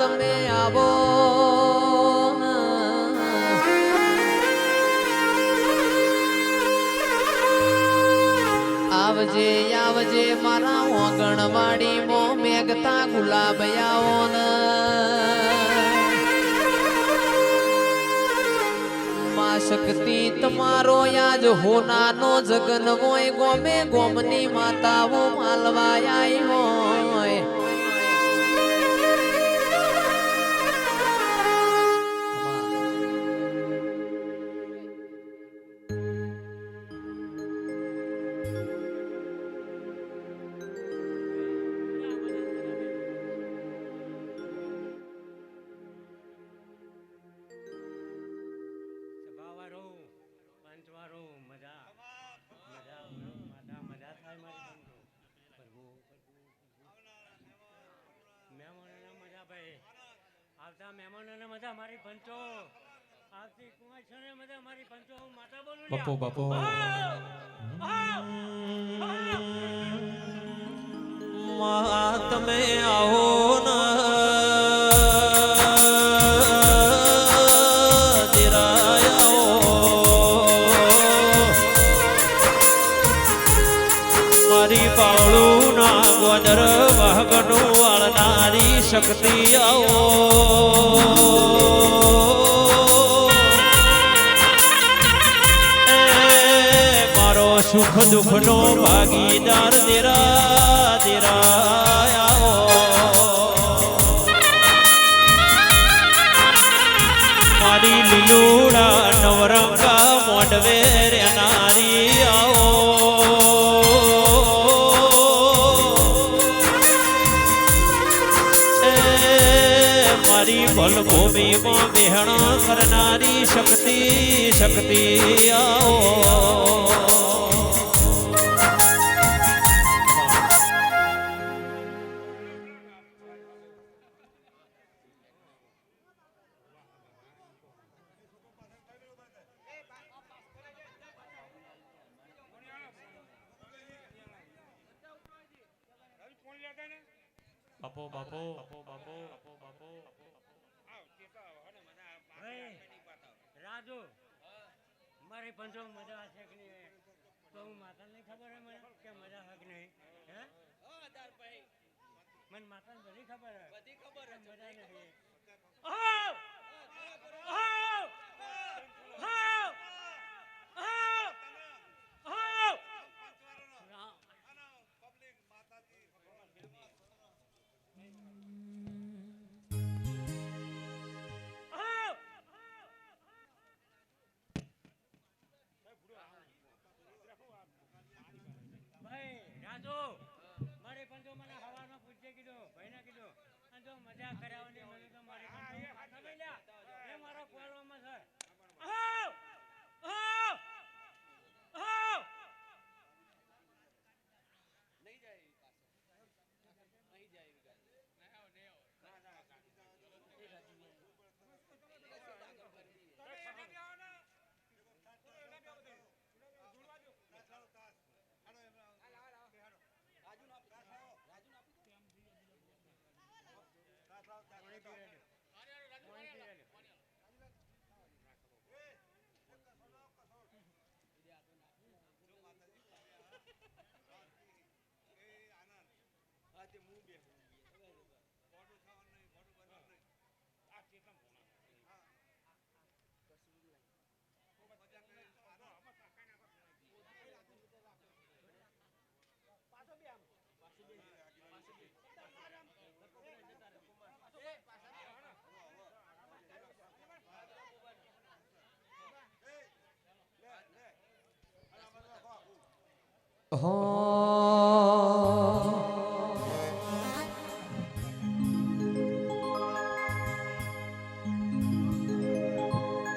તમે આવો આવજે આવજે મારા ઓગણવાડી મો મેઘતા ગુલાબ આવો ને માં શક્તિ તમારો યાજ હોનાનો જગન હોય ગોમે ગોમની માતાઓ માલવા આઈ હોય બાપો બાપો માં તમે આવો ને મારી પાવળું ના ગોદર વાહગનું વાળનારી શક્તિ આવો સુખ દુઃખ નો ભાગીદાર દેરા દેરા મારી લીલુડા નવરંગા મોડવે રેનારી આવો મારી ભલભૂમિમાં બેહણા કરનારી શક્તિ શક્તિ આવો બાપો બાપો બાપો બાપો બાપો રાજુ મારી પંચો મજા છે કે નહીં તો હું માતા ને ખબર હે મને કે મજા હક નહીં હે મને માતા ને બધી ખબર હે મજા નહીં મારે પંચો મને હવામાં પૂછે કીધું ભાઈને કીધું અને જો મજા કરાવવાની મને તો મારી મારો કોલવામાં છે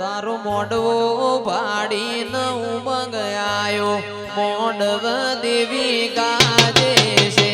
તારો મોડવો ભાડીને ઉમંગ આયો મોડવ દેવી ગાજે છે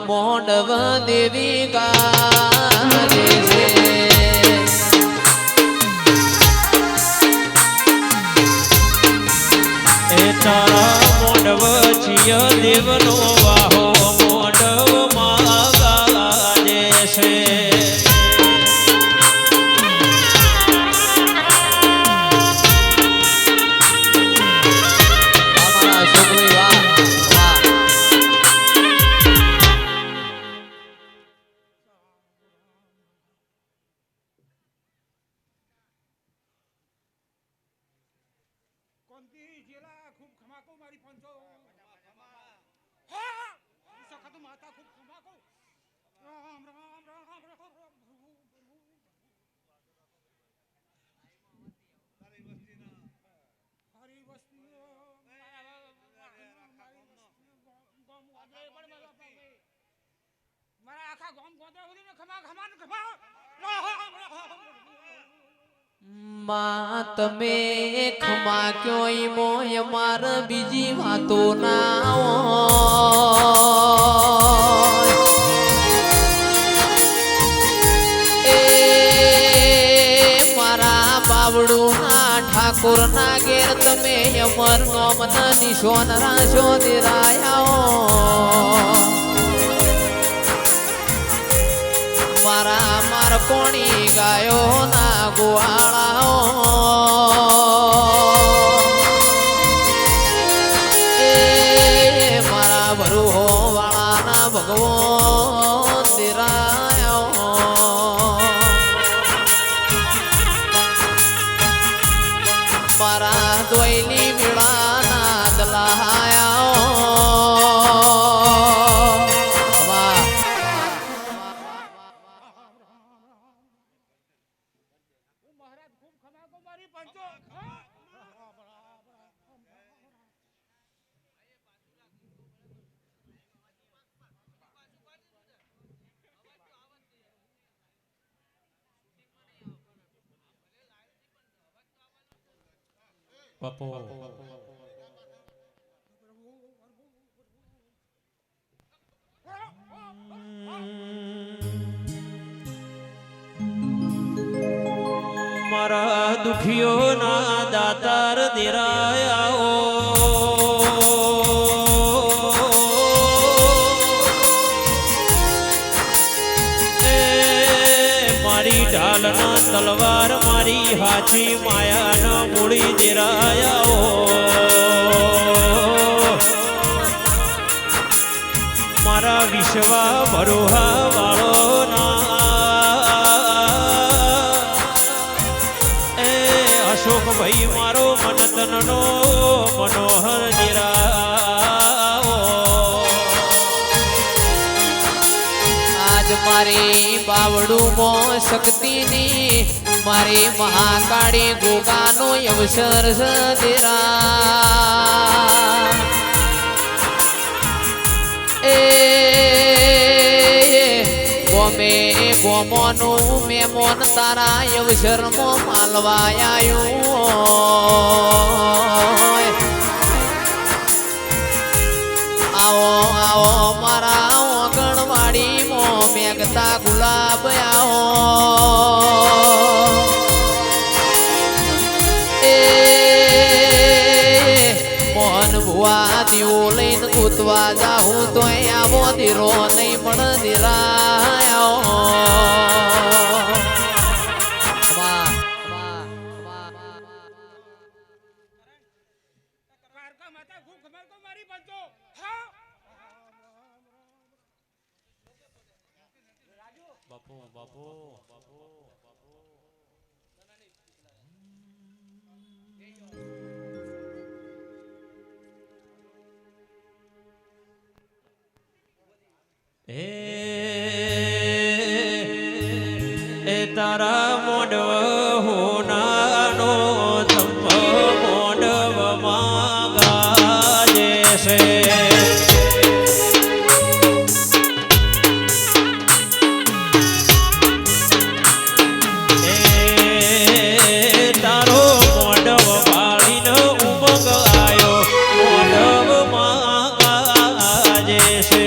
મોડવ દેવી ગાજે છે એ તારા મોડવ છીએ દેવનો વાહો મોડવ માં ગાજે છે અમારા છોકરી વાહ વાહ કોંતી જેલા ખૂબ ખમાકો મારી પંચો હા સખત માતા ખૂબ ખમાકો રામ રામ રામ રામ હરી વસ્તી મારા આખા ગામ ગોદરા સુધી ખમા ખમા ખમા માં તમે ખમા ક્યોય મોય માર બીજી વાતો ના હોય એ મારા બાવડું ના ઠાકોર ના ઘેર તમે અમર નોમન નિશોન રાશો દેરાયા મારા માર કોણી ગાયો ના ગોવાળાઓ એ મારા ભરુહો વાળાના ભગવાન દેરાયો મારા દોયલી વીળાના દલાયા વાહ મહારાજ ખૂબ ખમાકો મારી પંચો બાપુ મારા દુખીઓના દાતાર દેરાયાઓ એ મારી ઢાલના તલવાર મારી હાચી માયાના મૂળી દેરાયાઓ મારા વિશ્વા ભરોહા વાળો અશોક ભાઈ મારો મનતનનો મનોહર નિરાઓ આજ મારી બાવડું મો શક્તિની મારી મહાકાળી ગોગાનો અવસર સદેરા એ ગોમે ગોમોનું મેમોન તારા અવસરમાં માલવાયાયું આવો આવો મારા ઓગણવાડીમાં મેઘતા ગુલાબ આવો એ મોહન ભુવા દીવો લઈને કૂદવા જાઉં તો આવો દીરો નહીં પણ દીરાયો કારકા માતા ખૂબ ખમાકો મારી પંચો હા બાપુ બાપુ બાપુ એ તારા મોડવ હોનાનો ધમ્મ મોડવમાં ગાજે છે એ તારો મોડવ વાળીને ઉમંગ આયો મોડવમાં ગાજે છે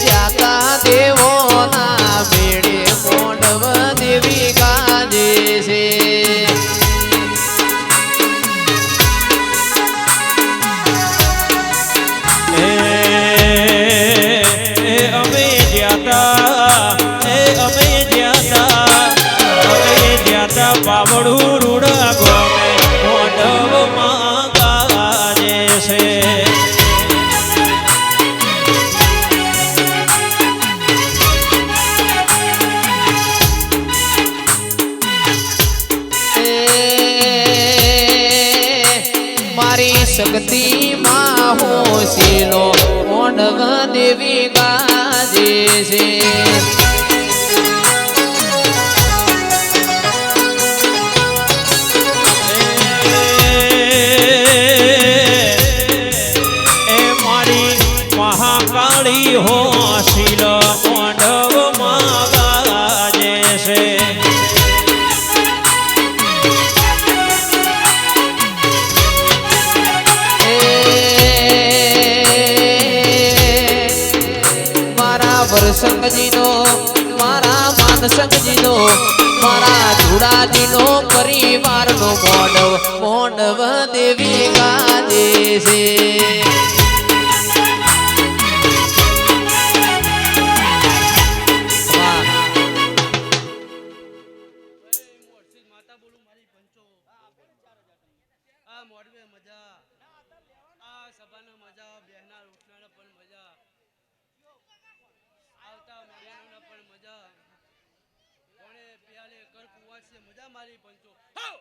જાતા દેવોના બેડે મોડવ દેવી ગાજે છે અમે જ્યાતા બાવડું રૂડા ગોમે મોઢવમાં ગાજે છે મારી શક્તિ માં હોશીલો મોડવ દેવી ગાજે છે મહાકાળી હોશીલ મોઢવમાં ગાજે છે મારા વરસંગજીનો મારા માનસંગજીનો મારા ધુડાજીનો પરિવારનો મોડવ દેવી ગાજે છે માતા બોલું મારી પંચો આ મોડવે મજા આ સભાના મજા બેહના ઉઠનારા પણ મજા આવતા મળ્યાના પણ મજા કોણે પ્યાલે કર કુવા છે મજા મારી પંચો હાઉ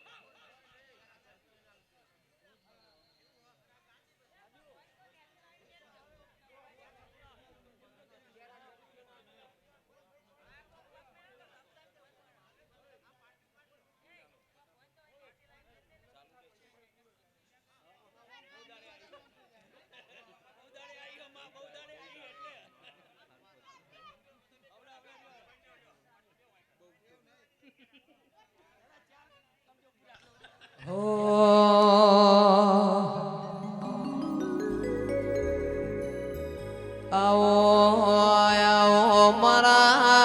આવો આવો મારા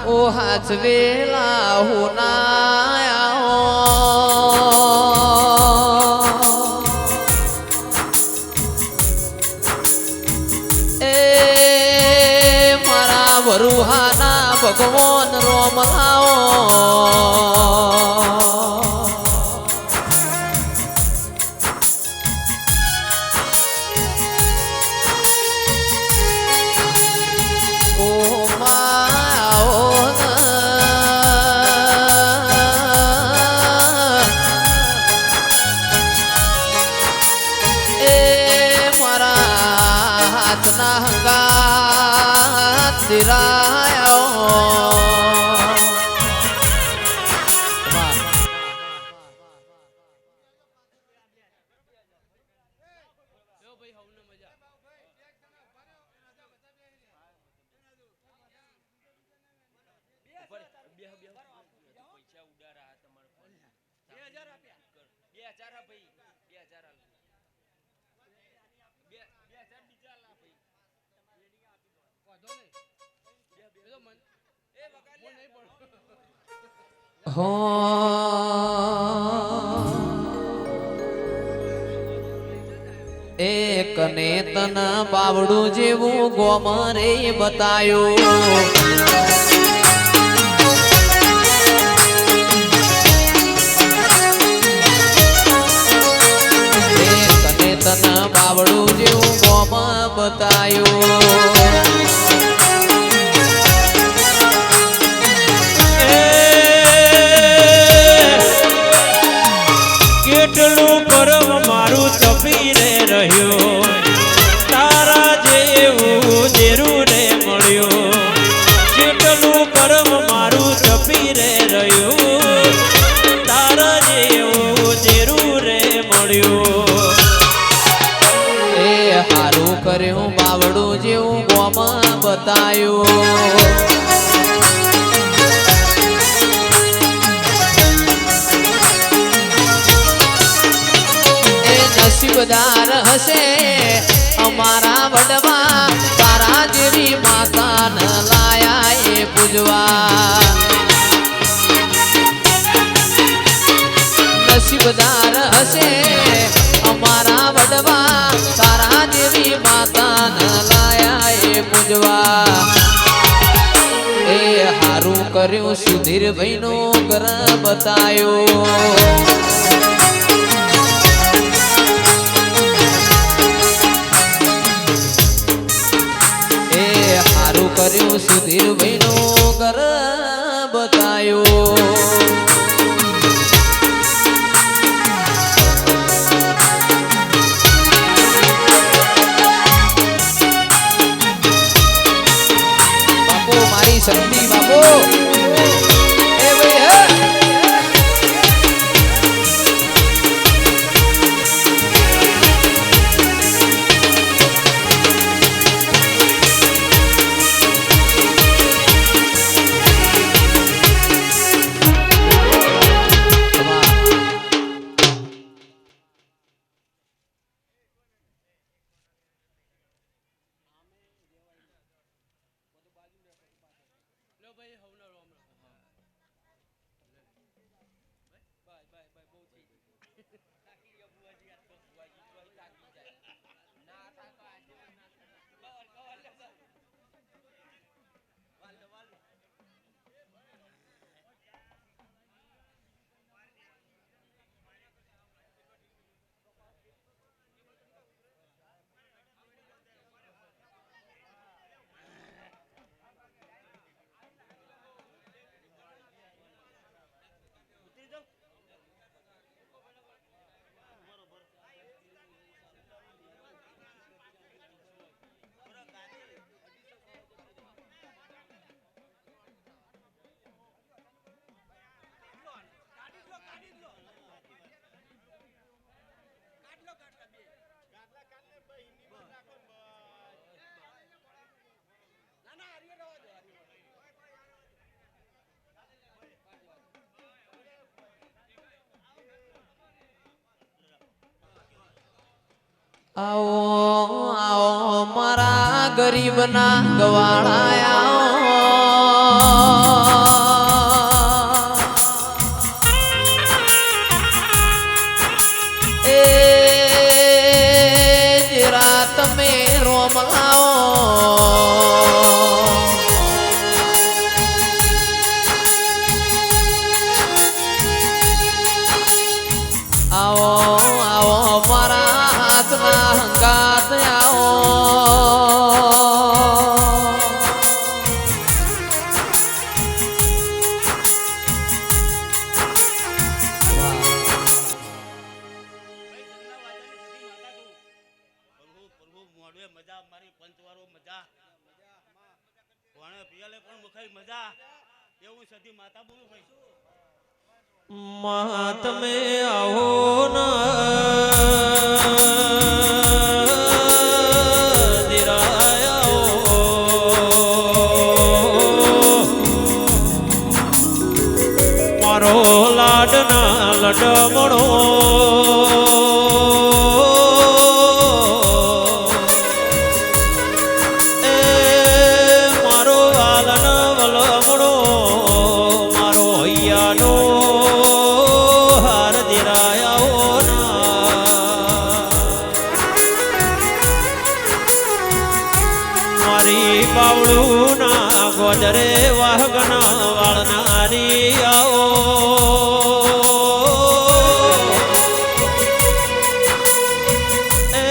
ઓ હાચવેલા હુના એ મારા વરુહાના ભગવાન રોમ લાવો હાથના હંગાત દિરાયો યો ભાઈ હવને મજા પૈસા ઉડારા તમારે 2000 આપ્યા 2000 ભાઈ 2000 એક ને તન બાવડું જેવું ગોમરે બતાયું તન બાવડું જેવું ગોમ બતાયું કેટલું કરમ મારું તપી રે રહ્યો તારા જેવું દેરું રે મળ્યો કેટલું કરમ મારું તપી રે રહ્યું તારા જેવું દેરું રે મળ્યું એ હારું કર્યું બાવડું જેવું ગોમ બતાયું નસીબદાર હશે અમારા વડવા તારા જેવી માતા ન લાયા એ પૂજવા નસીબદાર હશે અમારા વડવા તારા જેવી માતા ન લાયા એ પૂજવા એ હારું કર્યું સુધીરભાઈ નો ઘર બતાયો કર્યું સુધીરભાઈ નો ઘર બતાયો બાપુ મારી શક્તિ બાપુ એ ભાઈ લો ભાઈ હવનો રોમ બાય બાય બાય બહુ થઈ તાકી ગયા બુઆજી આ તો બુઆજી તો તાકી જાય ના તાકો આજે બવાલ આવો આવો મારા ગરીબના ગવાળા એ જરા તમે રોમ આવો આવો મારા હાથના હંગાત આવો મોડવે મજા મારી પંચવારો મજા કોણે પિયાલે પણ મુખાઈ મજા એવું સધી માતા બોલું ભાઈ માં તમે આવો મારો લાડના લડમણો એ મારો વાલન વલમણો મારો હૈયાનો હાર દિરાયાઓ મારી બાવળું ના ગોદરે વાહગના વાળનારી આવો એ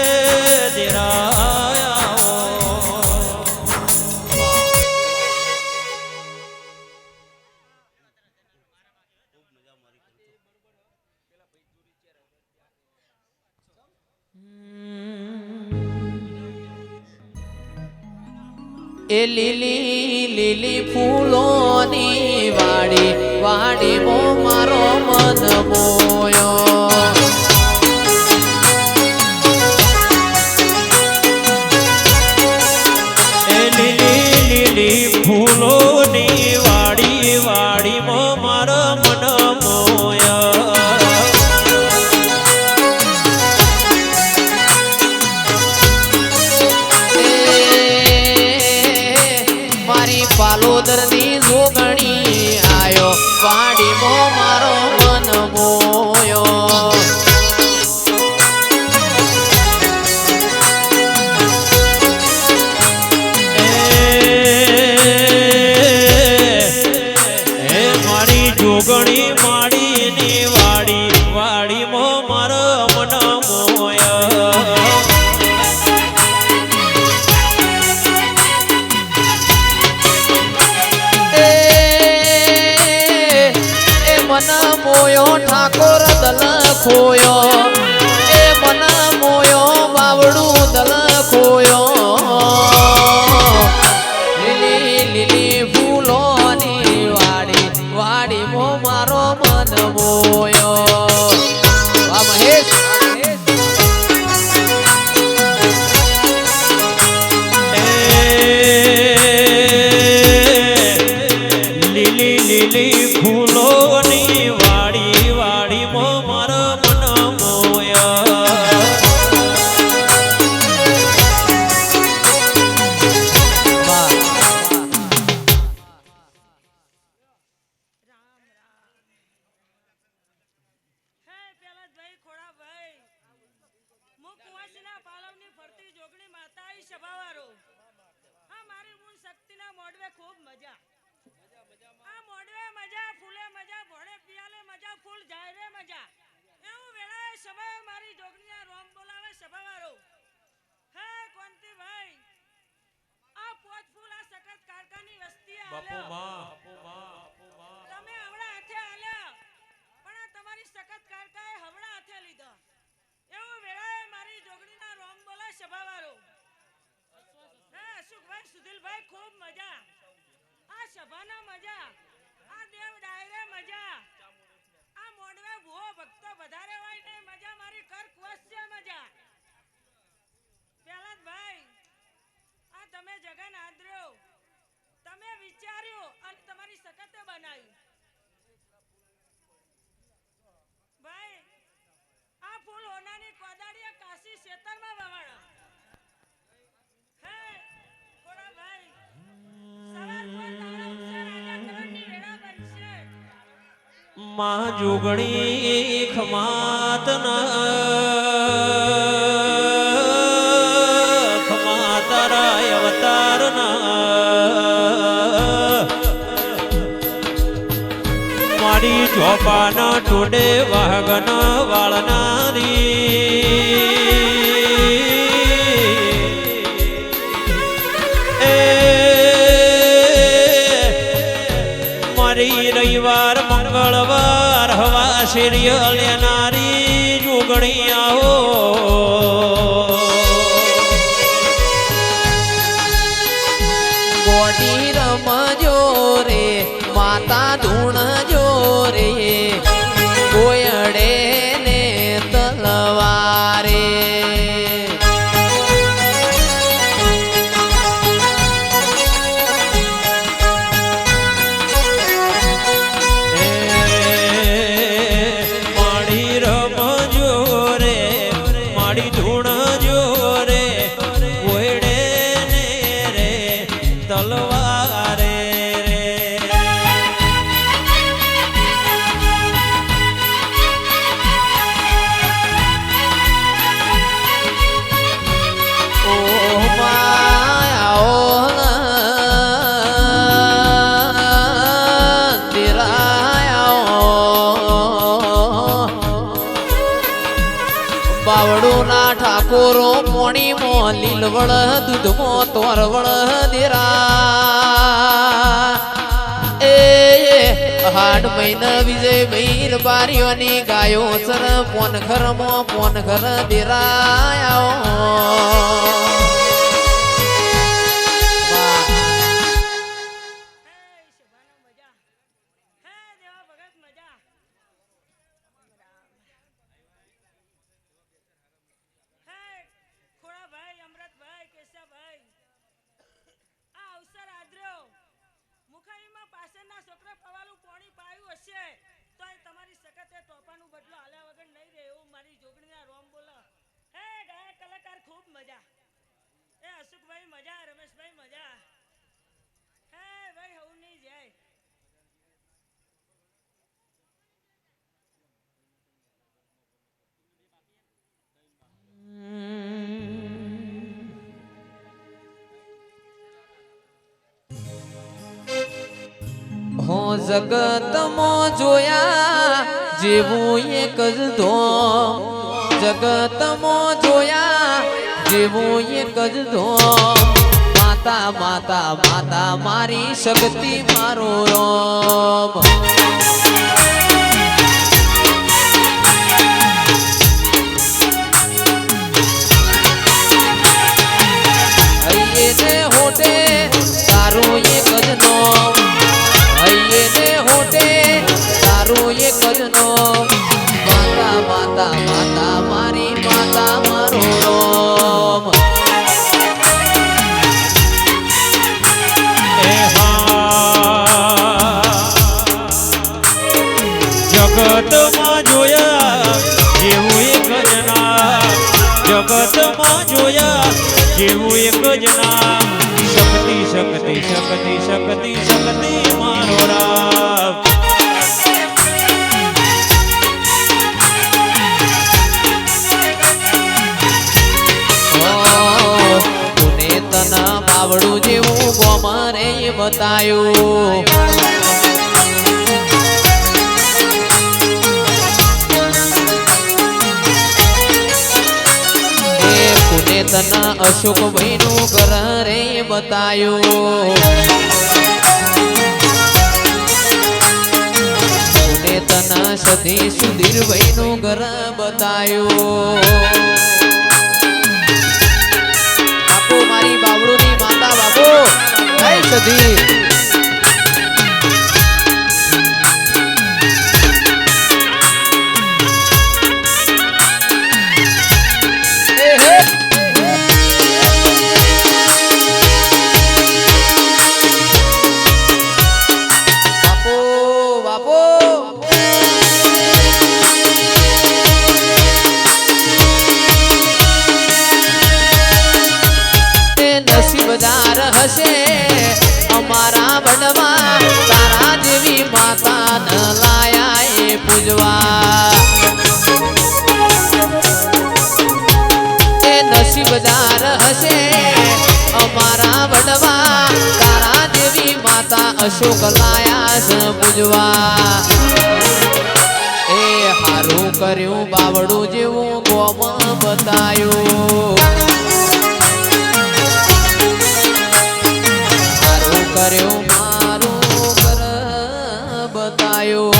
દિરાયાઓ એ લીલી લીલી ફૂલોની વાડી વાડીમાં મારો મન મોયો એ લીલી લીલી ફૂલોની વાડી વાડીમાં મારા મન મોયા મારી પાલોદરની જોગણી આયો વાડીમાં મારો મન મોયો મારી જોગણી માડીની વાડી વાડીમાં મારો મન મોયા મન મોયો ઠાકોર દલ ખોયો એ મન મોયો બાવડું દલ ખોયો લીલી લીલી ફૂલોની વાડી વાડી મો મારો મન મોયો વાહ મહેશ લીલી લીલી ફૂલોની વાડી વાડીમાં મારા મન મોયા વાહ હે પેલાભાઈ ખોડાભાઈ મુક કુંવાસીના પાલવની ફરતી જોગણી માતા ઈ સભાવારો હા મારી મૂન શક્તિના મોડવે ખૂબ મજા આ મોડવે મજા ફૂલે મજા ભોળે પિયાલે મજા ફૂલ જાય રે મજા એવું વેળાએ સમય મારી જોગણીના રોમ બોલાવે સભાવારો હે કોંતીભાઈ આ પોચ ફૂલ આ સખત કારકાની વસ્તી બાપુ આલ્યો માં તમે હવડા હાથે આલ્યા પણ આ તમારી સખત કારકાએ હવડા હાથે લીધા એવું વેળાએ મારી જોગણીના રોમ બોલા સભાવારો હે અશોકભાઈ સુધીલભાઈ ખૂબ મજા આ સભાના મજા આ દેવ ડાયરે મજા આ મોડવે ભૂવો ભક્તો વધારે હોય ને મજા મારી કર કુવસ્ય મજા પેલાભાઈ આ તમે જગન આદર્યો તમે વિચાર્યું અને તમારી સખતે બનાવ્યું ભાઈ આ ફૂલ હોનાની કોદાળીએ કાશી શેતરમાં વવાણા હે કોડા ભાઈ સવાર પર તારા ઉસે રાજા કરોડની વેળા બનશે માં જોગણી ખમાતરા અવતારના મારી ચોપાના ટોડે વાગન વાળનારી મારી રવિવાર મંગળવાર હવા સિરિયલ લેનારી જોગણી આવો ગોડી રમજો રે માતા ધૂણજો રે કોયડે ને તલવારે માડી રમજો રે માડી ધૂણજો રે કોયડે ને રે તલવારે રે ઓ માયા બાવડું ના ઠાકોરો પોણી મો લીલવળ દૂધમો તોરવળ દેરા એ હાડ મહિના વિજય ભૈર બારીઓની ગાયો સર પોન ઘર મો પોન ઘર દેરાયો હે શોભાનો મજા હે દેવા ભગત મજા હે ખોડાભાઈ અમૃતભાઈ કેશવભાઈ આ અવસર આદર્યો મુખાઈમાં પાછળના છોકરા પવાલું પાણી પાયું હશે તો એ તમારી સખતે ટોપાનું બદલો હાલ્યા વગર નહીં રહે એવું મારી જોગણીના રોમ બોલો હે ગાયક કલાકાર ખૂબ મજા એ અશોકભાઈ મજા રમેશભાઈ મજા હે હો જગતમાં જોયા જેવું એક જ ધોમ જગતમાં જોયા જેવું એક જ ધોમ માતા માતા માતા મારી શક્તિ મારો રોમ હૈયે હોટે તારું એક જ નોમ હૈયે હોટે તારું એક જ નોમ માતા માતા માતા મારી માતા મારો રોમ એ હા જગતમાં જોયા જેવું એક જ નામ જગતમાં જોયા જેવું એક જ નામ શક્તિ શક્તિ શક્તિ શક્તિ શક્તિ મારો રામ તુને તના બાવડું જેવું ગોમરે બતાયું તના અશોકભાઈ નું ઘર રે બતાયું તના સધી સુધીરભાઈ નું ઘર બતાયું બાપુ મારી બાવળું ની માતા બાપુ જય સધી હશે અમારા વડવા તારા જેવી માતા ન લાયા એ પૂજવા એ નસીબદાર હશે અમારા વડવા તારા જેવી માતા અશોક લાયા છે પૂજવા એ હારું કર્યું બાવડું જેવું ગોમ બતાયું કર્યો મારું કર બતાયો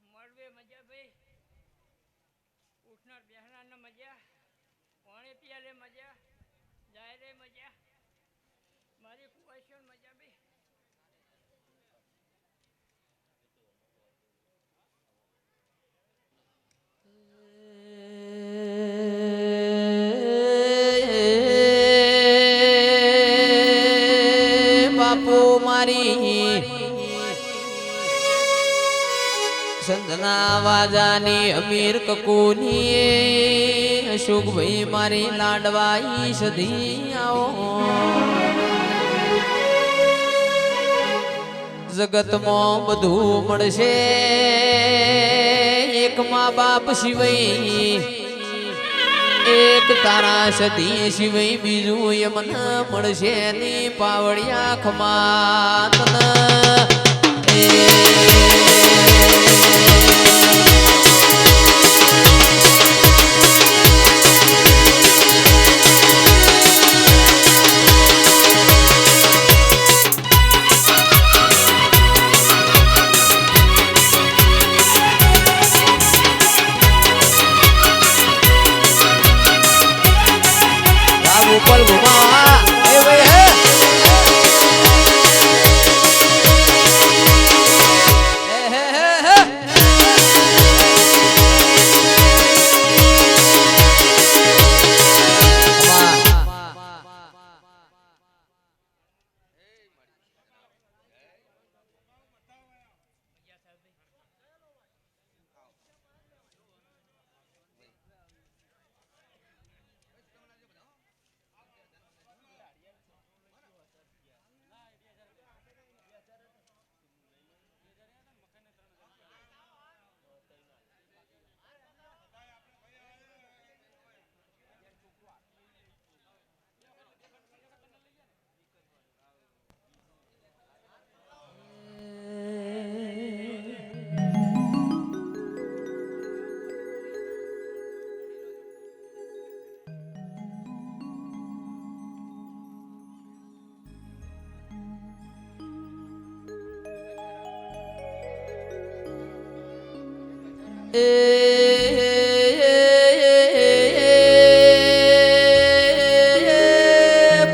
મળવે મજા ભાઈ ઉઠનાર બેહનાર મજા પાણી પીયાલે મજા જાય રે મજા મારી કુવાશો મજા ભાઈ બાપુ મારી સંતના વાજાની અમીર કકુની અશોકભાઈ મારી લાડવાઈ સધી આવો જગતમાં બધું મળશે એક મા બાપ સિવાય એક તારા સતી સિવાય બીજું યમન મળશે ની પાવડિયા ખમાત ઉપર ઘુમાવા એ ભાઈ હે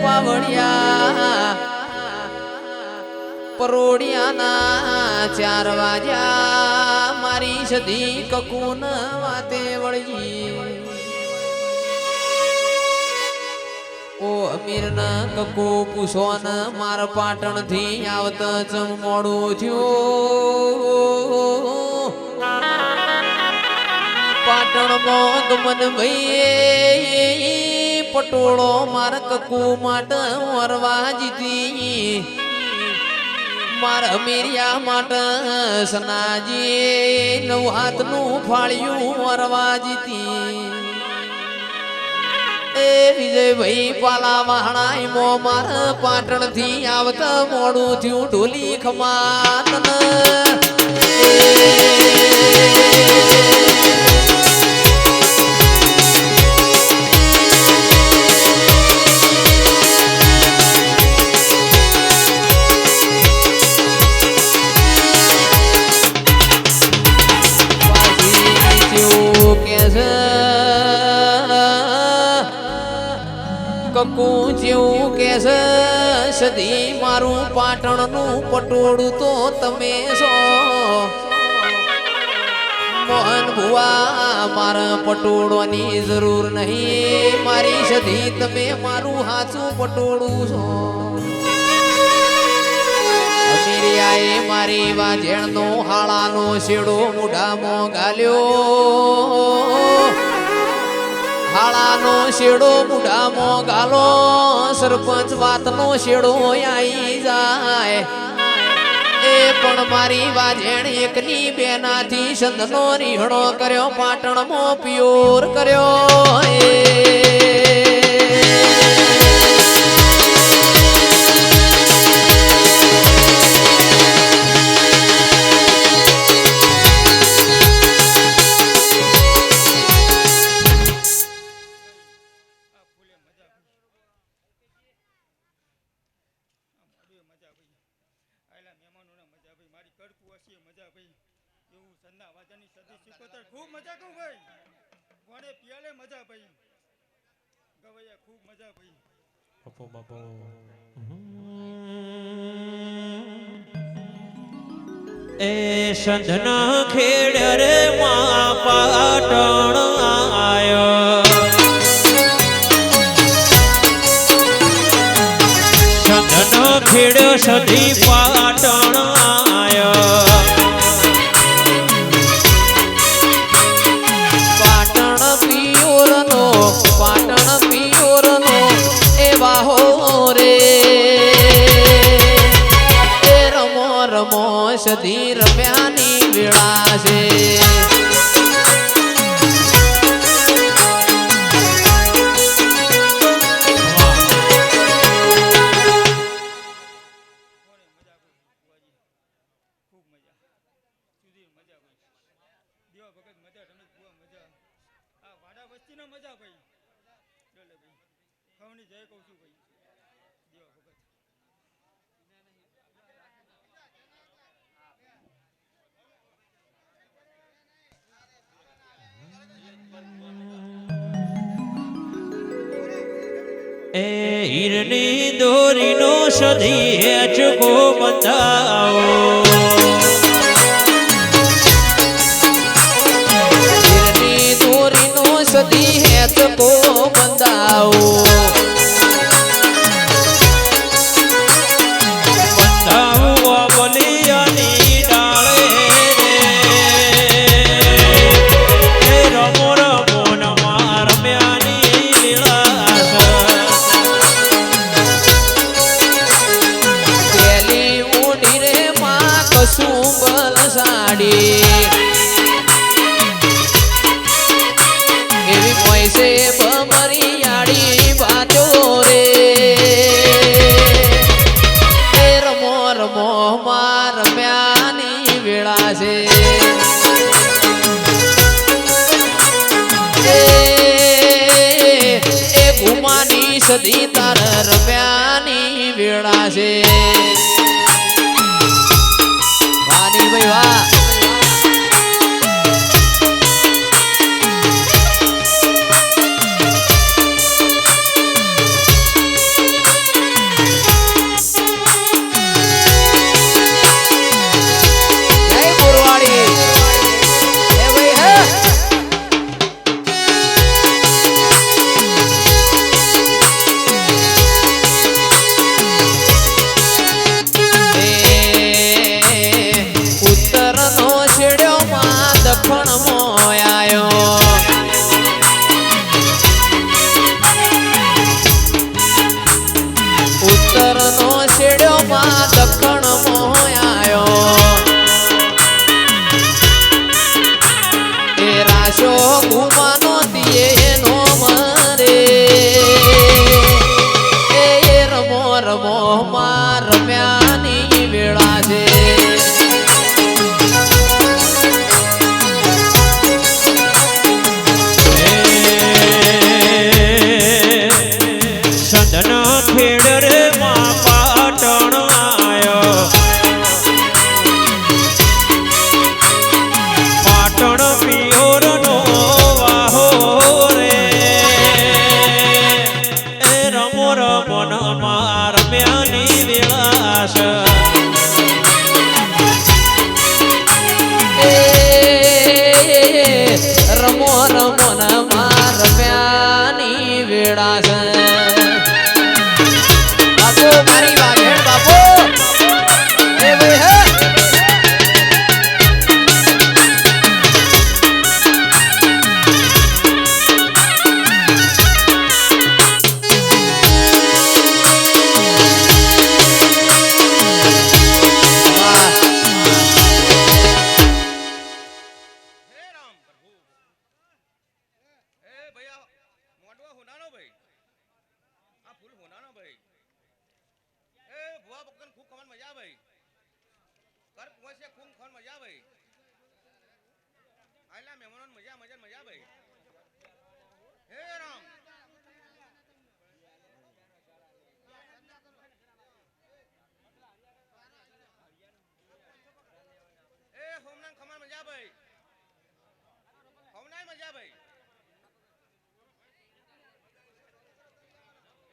પાવડિયા પરોડિયાના 4 વાગ્યા મારી સધી કકુન વાતે વળજી ઓ અમીર ના કકુ પૂછો ને માર પાટણ થી આવત ચમ મોડું થયું પાટણ માં ગમન ભાઈ પટોળો માર કકુ માટે વરવા જીતી માર અમીરિયા માટે સનાજી 9 હાથનું ફાળ્યું વરવા જીતી એ વિજયભાઈ પાલા વાહણાઈ મો માર પાટણ થી આવત મોડું થયું ઢોલી ખમાત કકુ જેવું કે છે સદી મારું પાટણનું પટોળું તો તમે છો મોહન ભુવા મારા પટોળવાની જરૂર નહીં મારી સદી તમે મારું હાચું પટોળું છો અમીરિયાએ મારી વાજેણનો હાળાનો શેડો મોઢામાં ગાલ્યો હાળાનો શેડો મુઢામાં ગાલો સરપંચ વાતનો શેડો આવી જાય એ પણ મારી વાજેણ એકની બેનાથી સંધનો રીહણો કર્યો પાટણમાં પ્યોર કર્યો ખૂબ મજા કહું ભાઈ વડે પિયાલે મજા ભાઈ ગવૈયા ખૂબ મજા ભાઈ બાપો બાપો એ સંધના ખેડ રે માં પાટણ આયો સંધના ખેડ સધી પાટણ આયો પાટણ પિયોરનો એવા હો રે એ રમો રમો સધી રમ્યાની વેળા છે ખૂબ મજા સુધી મજા ભાઈ દેવા ભગત મજા રમેશ બુઆ મજા આ વાડા વસ્તીનો મજા ભાઈ ડલે ભાઈ ખવની જય કહું છું ભાઈ દેવા ભગત એ હીરની દોરીનો સધી હેચકો બંધાવો હીરની દોરીનો સધી હેચકો બંધાવો બંધાવો બલિયાની ડાળે રે રમો રમો નમા રમ્યાની લીલા પેલી ઊંડી રે માં કશું બલ સાડી એવી પૈસે બમરિયાળી બાજો રે એ રમો રમો માં રમ્યાની વેળા છે એ ઘુમાની સદી તાર રમ્યાની વેળા છે વાહ નીલભાઈ વાહ મજા ભાઈ આયલા મહેમાનો મજા મજા મજા ભાઈ હે રામ એ હોમનાન ખમાન મજા ભાઈ હોમનાય મજા ભાઈ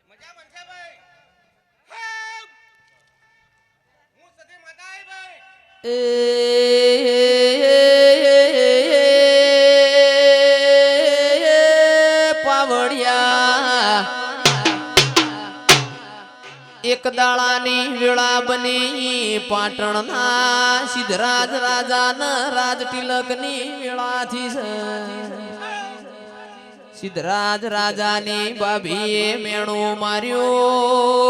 મજા બનશે ભાઈ હું સતી માતા આઈ ભાઈ પાવડિયા એક દાડાની વેળા બની પાટણના સિદ્ધરાજ રાજાના રાજ તિલકની વેળાથી છે સિદ્ધરાજ રાજાની બાબીએ મેણું માર્યું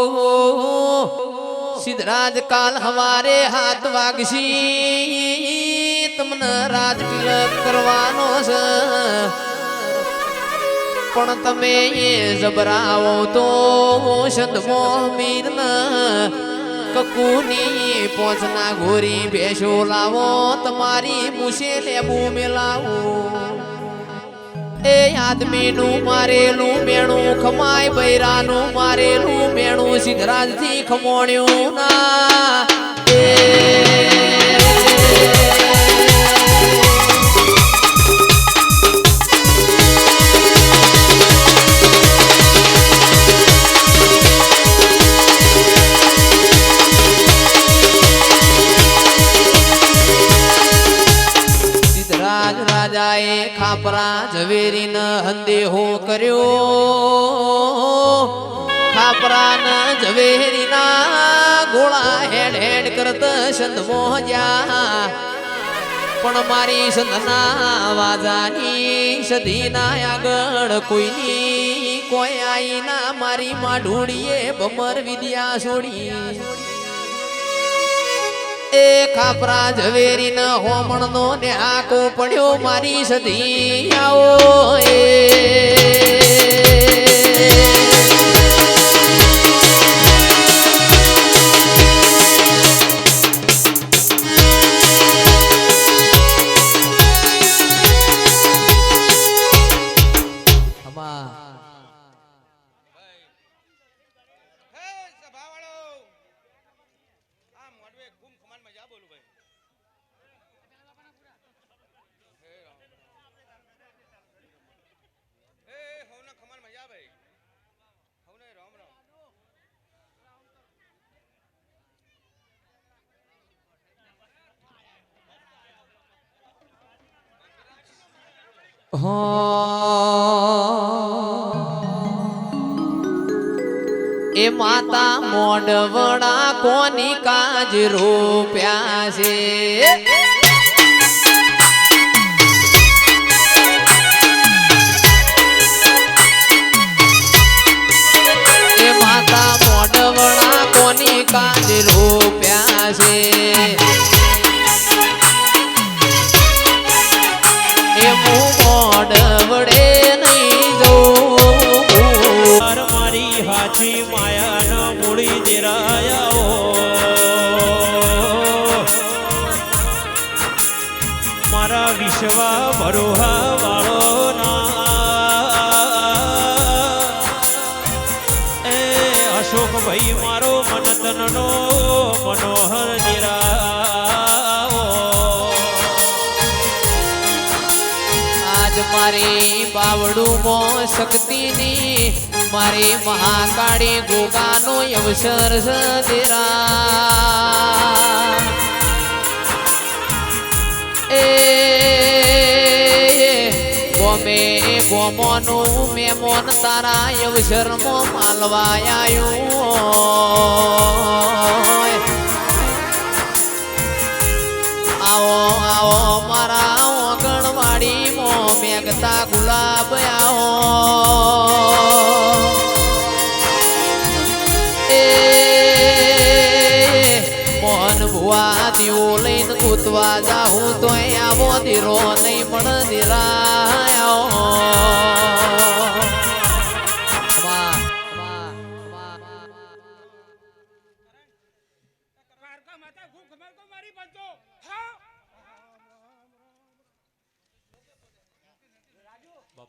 સિદ્ધરાજ કાલ હવારે હાથ વાગશી તમને રાજ તિલક કરવાનો છે પણ તમે એ જબરાવો તો સંતમો મીર કકુની પોચના ઘોરી બેસો લાવો તમારી મુશે લેબુ મેલાવો એ આદમીનું મારેલું મેણું ખમાય બૈરાનું મારેલું મેણું સિદ્ધરાજથી ખમોણ્યું ના રાજાએ ખાપરા ઝવેરીન હંદેહો કર્યો ખાપરાના ઝવેરીના ગોળા હેડ હેડ કરત સંધમો જા પણ મારી સંધના વાજાની સદીના આગળ કોઈની કોઈ આઈના મારી માઢુડીએ બમર વિદ્યા છોડી એ ખાપરા ઝવેરી ન હોમણ નો ને આકો પડ્યો મારી સધી આવો એ માતા મોડવડા કોની કાજ રૂપ્યા છે એ માતા મોડવડા કોની કાજ રૂપ્યા છે એ હું મોડવડે નહીં જઉં મારી હાથી માયાના મૂળી દેરાયાઓ મારા વિશ્વા ભરોહા વાળો એ અશોક ભાઈ મારો મનતનનો મનોહર દેરાઓ આજ મારી બાવડું મો શક્તિની મારી મહાકાળી ગોગાનો અવસર સદેરા એ ગોમે ગોમોનું મેમોન તારા અવસરમાં માલવાયાયું આવો આવો મારા આંગણવાડીમાં મેઘતા ગુલાબ આવો એ મોહન ભુવા દીવો લઈને ગૂંથવા જાઉં તો આવો ધીરો નહીં પણ ધીરાયો દ્વારકા માતા ખૂબ ખબર કો મારી બનતો હા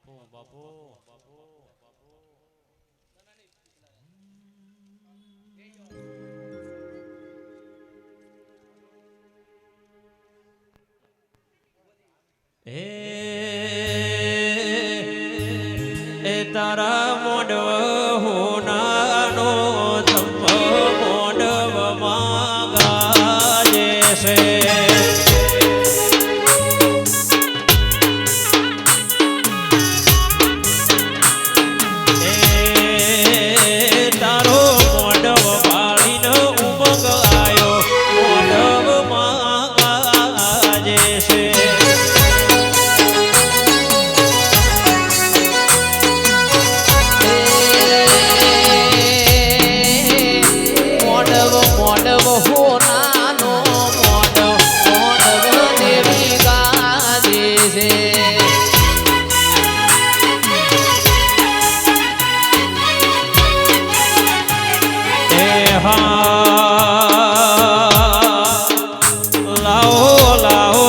બાપુ બાપુ બાપુ એ તારા મોડવ હોનાનો ધમ્મ મોડવ માગાજે છે તારો મોડવ પાડીને ઉમંગ આયો મોડવ માગાજે છે મોડવ મોડવ હોનાનો મોડવ મોડવ દેવી ગાજે છે લાવો લાવો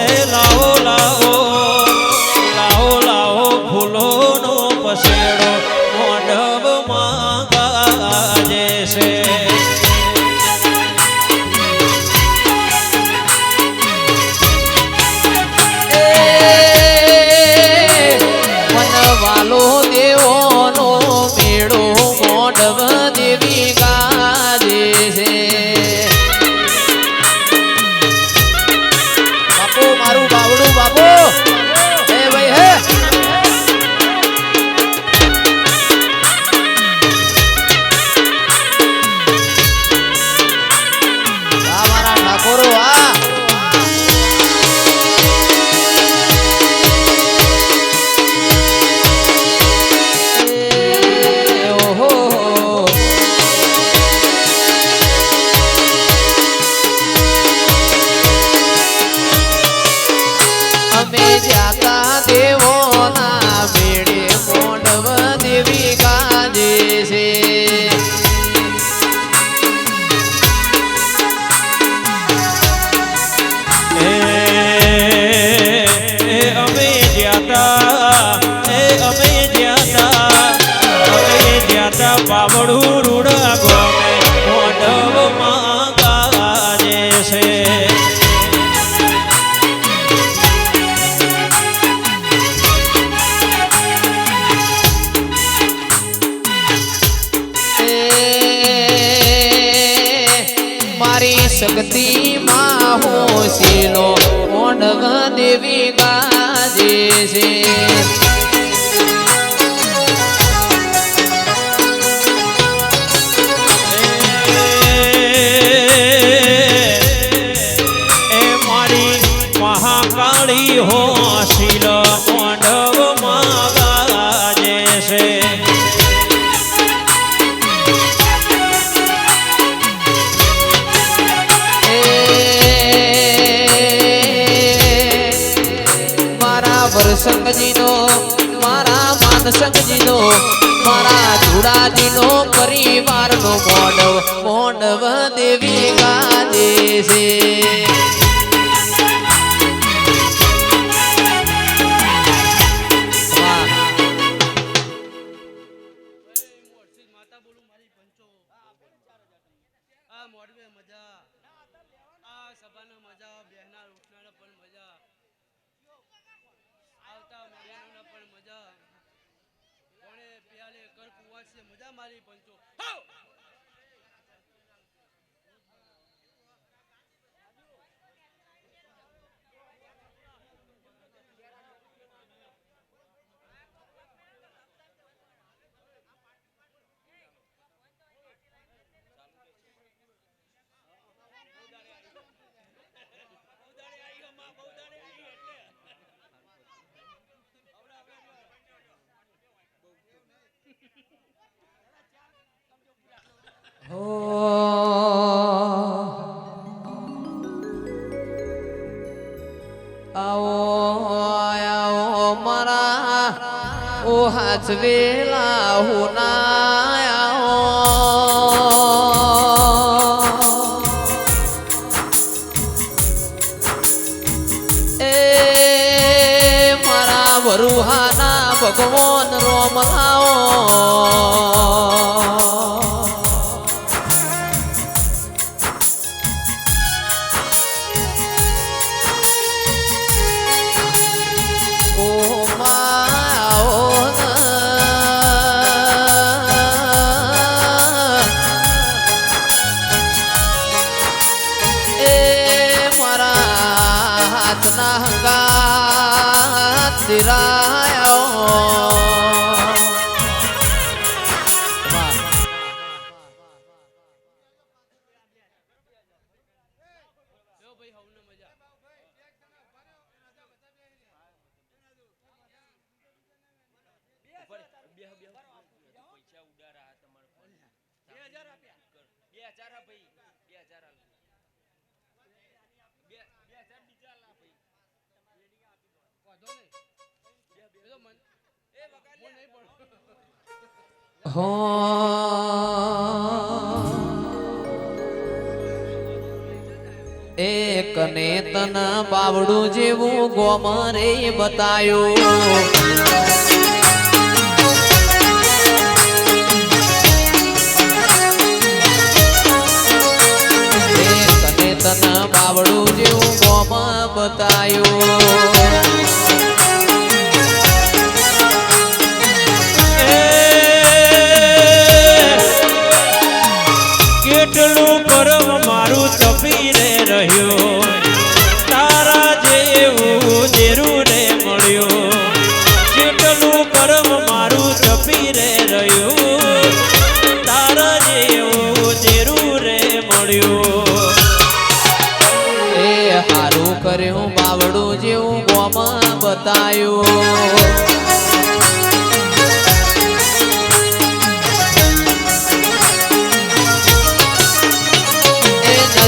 એ લાવો લાવો લાવો લાવો ફૂલોનો પસેડો મોઢવ ગાજે છે મનવાલો દેવોનો મેળો મોડવ દેવી ગાજે છે બાપુ મારું બાવડું બાપુ હે ભાઈ હે આ મારા ઠાકોરો આ ઓહો અમે જાતા દેવોના મેળે મોડવ દેવી ગાજે છે અમે જ્યાતા બાવડું રૂડા ગોમે મોઢવ ગાજે છે મારી શક્તિ માં હોશીલો મોડવ દેવી ગાજે છે એ મારી મહાકાળી હોશીલ મોઢવ ગાજે છે મારા વરસંગજીનો મારા માનસંગજીનો મારા ધુડાજીનો પરિવારનો મોડવ મોડવ દેવી ગાજે છે વાહ. માતા બોલું મારી પંચો આ મોડવે મજા આ સભાનો મજા બેહના ઉઠનાનો પણ મજા આવતા મહેમાનોને પણ મજા કોણે પ્યાલે કર કુવા છે મજા મારી પંચો હાઉ! આવો આવો મારા ઓ હાચવેલા હુના એ મારા વરુહાના ભગવાન રોમ લાવો લો ભાઈ હવને મજા પૈસા ઉડારા તમારે 2000 આપ્યા 2000 આ ભાઈ 2000 આલ 2000 બીજા લા ભાઈ વાંધો નહીં પેલો મન એ વગાડ નહીં પણ હો એક ને તન બાવડું જેવું ગોમરે બતાયું તન બાવડું જેવું ગોમ બતાયું કેટલું કરમ મારું તપી રે રહ્યો તારા જેવું દેરું રે મળ્યો કેટલું કરમ મારું તપી રે રહ્યું તારા જેવું દેરું રે મળ્યું એ હારું કર્યું બાવડું જેવું ગોમ બતાયું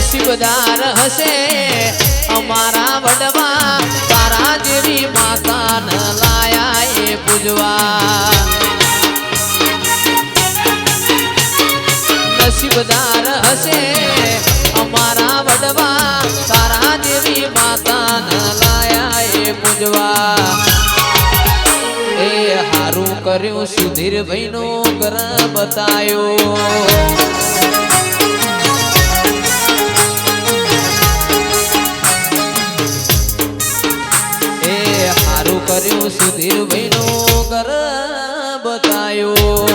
નસીબદાર હશે અમારા વડવા તારા જેવી માતા ન લાયા એ પૂજવા નસીબદાર હશે અમારા વડવા તારા જેવી માતા ન લાયા એ પૂજવા એ હારું કર્યું સુધીરભાઈ નો ઘર બતાયો કર્યું સુધીરભાઈ નો ઘર બતાયો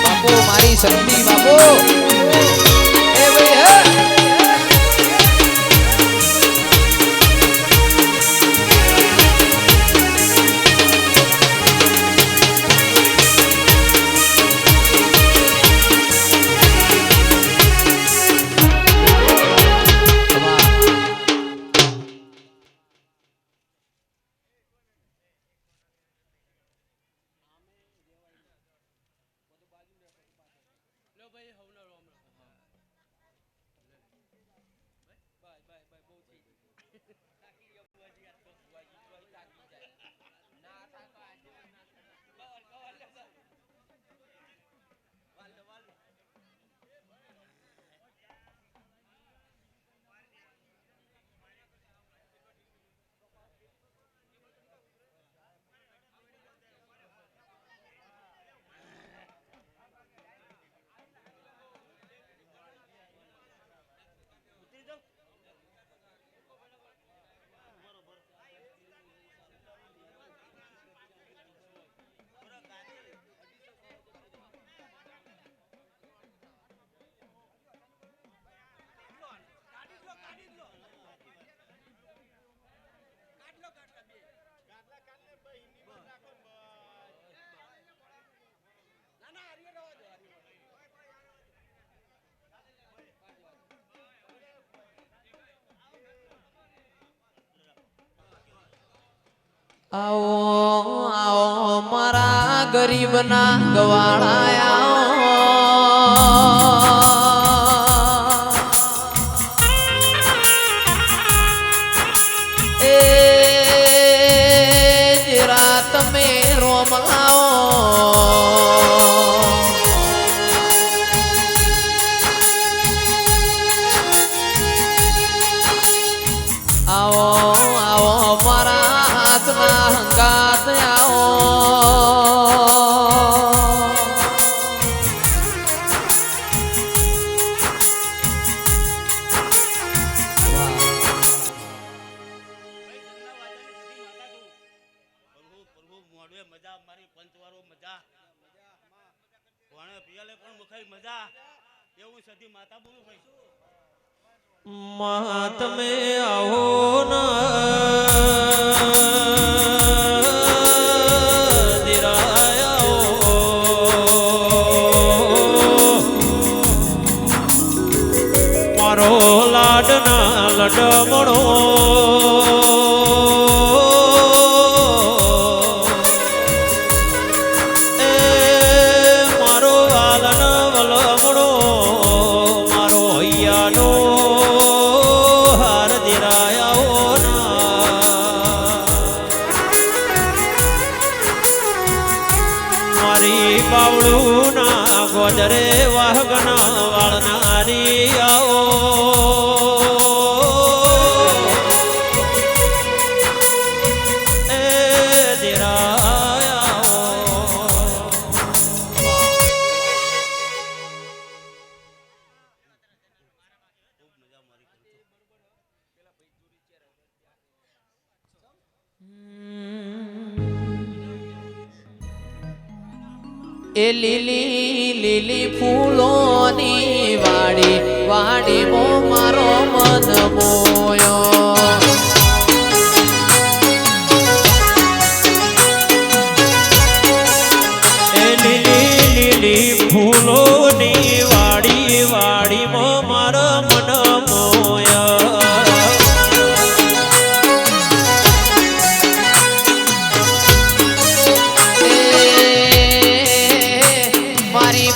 બાપુ મારી શક્તિ બાપુ એ ભાઈ લો ભાઈ હવને રોમ બાય બાય બાય બહુ થઈ થાકી ગયો બુઆજી આ તો બુઆજી થાકી જાય ના થાકો આજે બલ વાલ આવો આવો મારા ગરીબના ગવાળા એ જરા તમે રોમ લાવો ભણે પિયાલે પણ મુખાઈ મજા એવું સધી માતા બોલું ભાઈ માં તમે આવો ના મારો લાડના લડમણો એ મારો વાલન વલમણો મારો હૈયાનો હાર દિરાયાઓ મારી બાવળું ના ગોદરે વાહગના વાળનારી આવો એ લીલી લીલી ફૂલોની વાડી વાડીમાં મારો મન મોયો એ લીલી લીલી ફૂલોની વાડી વાડીમાં મારા મન મોયા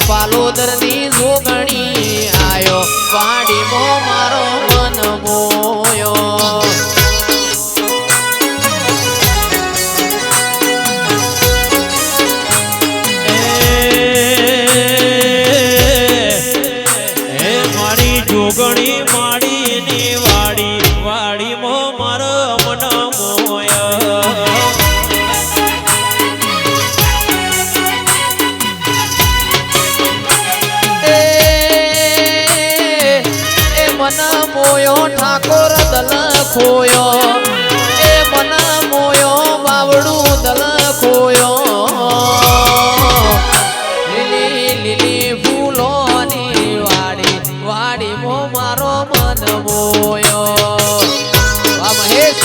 પાલોદરની જોગણી આયો વાડીમાં મારો મન મોયો એ મારી જોગણી માડીની વાડી વાડીમાં મારા મન મોયા મન મોયો ઠાકોર દલ ખોયો એ મન મોયો બાવડું દલ ખોયો લીલી લીલી ફૂલોની વાડી વાડીમાં મારો મન મોયો વાહ મહેશ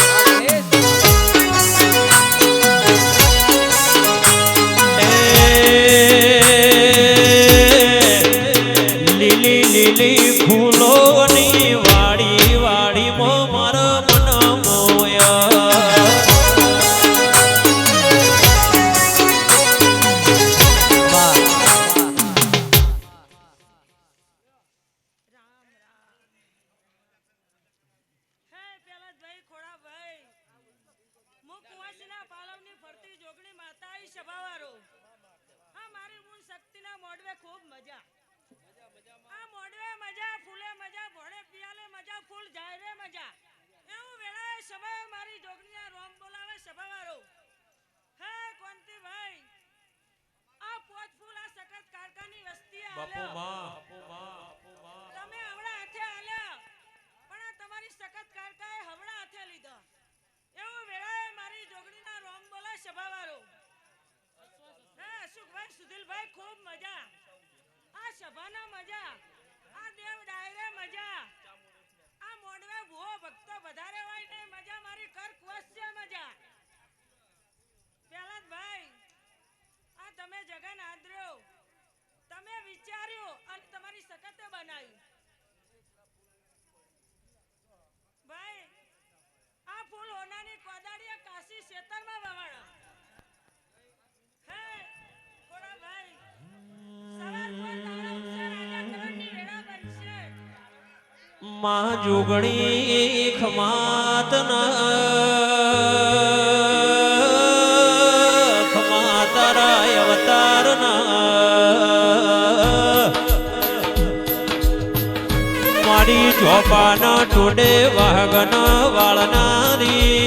લીલી લીલી ફૂલોની વાડી વાડીમાં મારા મન મોયા વાહ હે પેલા ભાઈ ખોડા ભાઈ મુક કુવાસીના પાલવની ફરતી જોગણી માતા ઈ સભાવારો હા મારી મૂળ શક્તિના મોડવે ખૂબ મજા આ મોડવે મજા ફૂલે મજા ભોળે પિયાલે મજા ફૂલ જાય રે મજા એવું વેળાએ સભાએ મારી જોગણીના રોમ બોલાવે સભાવારો હે કોંતીભાઈ આ પોચ ફૂલ આ સખત કારકાની વસ્તી બાપુ આલ્યો માં તમે હવડા હાથે આલ્યા પણ આ તમારી સખત કારકાએ હવડા હાથે લીધા એવું વેળાએ મારી જોગણીના રોમ બોલે સભાવારો હે અશુકભાઈ સુધીલભાઈ ખૂબ મજા આ સભાના મજા આ દેવ ડાયરે મજા આ મોડવે ભૂવો ભક્તો વધારે હોય ને મજા મારી કર કુવસ્ય મજા પેલા ભાઈ આ તમે જગન આદર્યો તમે વિચાર્યું અને તમારી સખતે બનાવ્યું ભાઈ આ ફૂલ હોનાની કોદાળીએ કાશી શેતરમાં વવાણા હે કોડા ભાઈ સવાર પર તારા ઉત્સવ રાજા કરણની વેળા બનશે માં જોગણી ખમાતરા અવતારના મારી ચોપાના ટોડે વાગન વાળનારી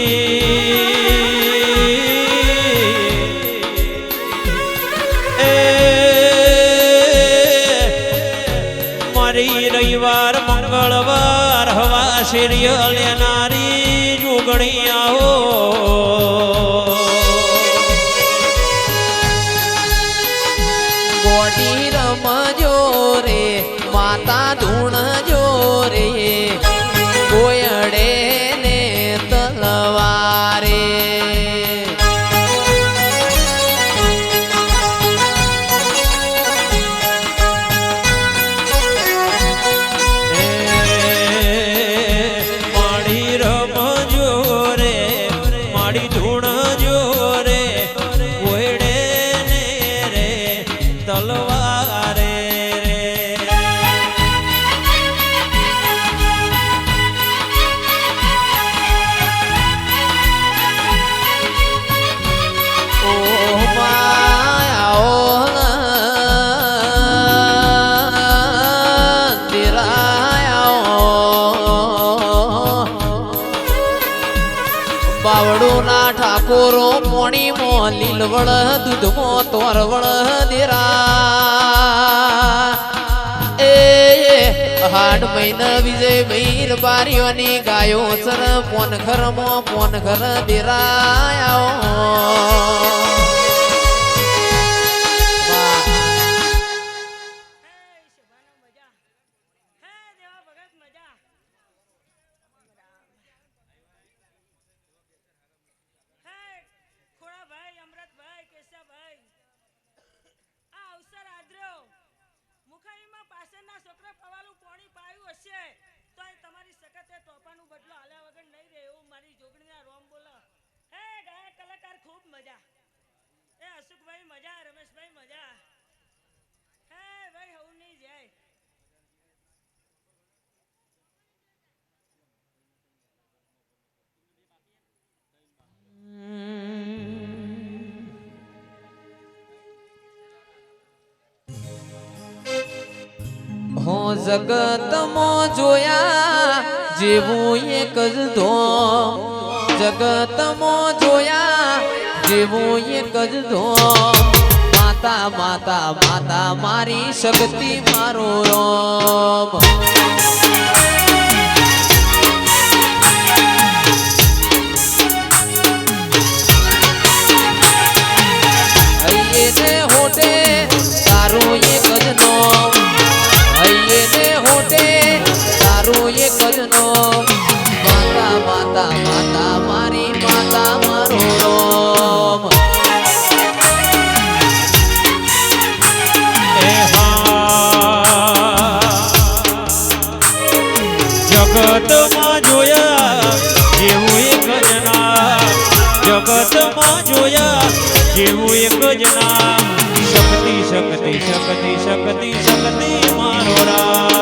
મારી રવિવાર મંગળવાર હવા સિરિયલ લેનારી જોગણી આવો મોટી રમજો રે માતા ધૂણજો રે કોયડે ને તલવારે માડી રમજો રે માડી ધૂણજો રે કોયડે ને રે તલવારે રે ઓ માયા ઓ બાવડુના ઠાકોરો પોણીમાં લીલવળ દૂધમાં તોરવળ દેરા એ હાડ મહિના વિજય મહીર બારીઓની ગાયો સર પોન ઘર દેરાયો હે શબાનો મજા હે દેવા ભગત મજા હે ખોડાભાઈ અમૃતભાઈ કેશાભાઈ આ અવસર આદર્યો મુખાઈમાં પાછળના છોકરા પવાલું પાણી પાયું હશે તો એ તમારી સખતે ટોપાનું બદલો હાલ્યા વગર નહીં રહે એવું મારી જોગણીના રોમ બોલો હે ગાયક કલાકાર ખૂબ મજા એ અશુકભાઈ મજા રમેશભાઈ મજા હે ભાઈ હવું નહીં જાય હો જગતમાં જોયા જેવું એક જ ધોમ જગતમાં જોયા જેવું એક જ ધોમ માતા માતા માતા મારી શક્તિ મારો રોમ હૈયે ને હોટે તારું એક જ નોમ હૈયે ને હોટે તારું એક જ નોમ માતા માતા માતા મારી માતા મારો રોમ એ હા જગતમાં જોયા જેવું એક જ નામ જગતમાં જોયા જેવું એક જ નામ શક્તિ શક્તિ શક્તિ શક્તિ શક્તિ મારો રામ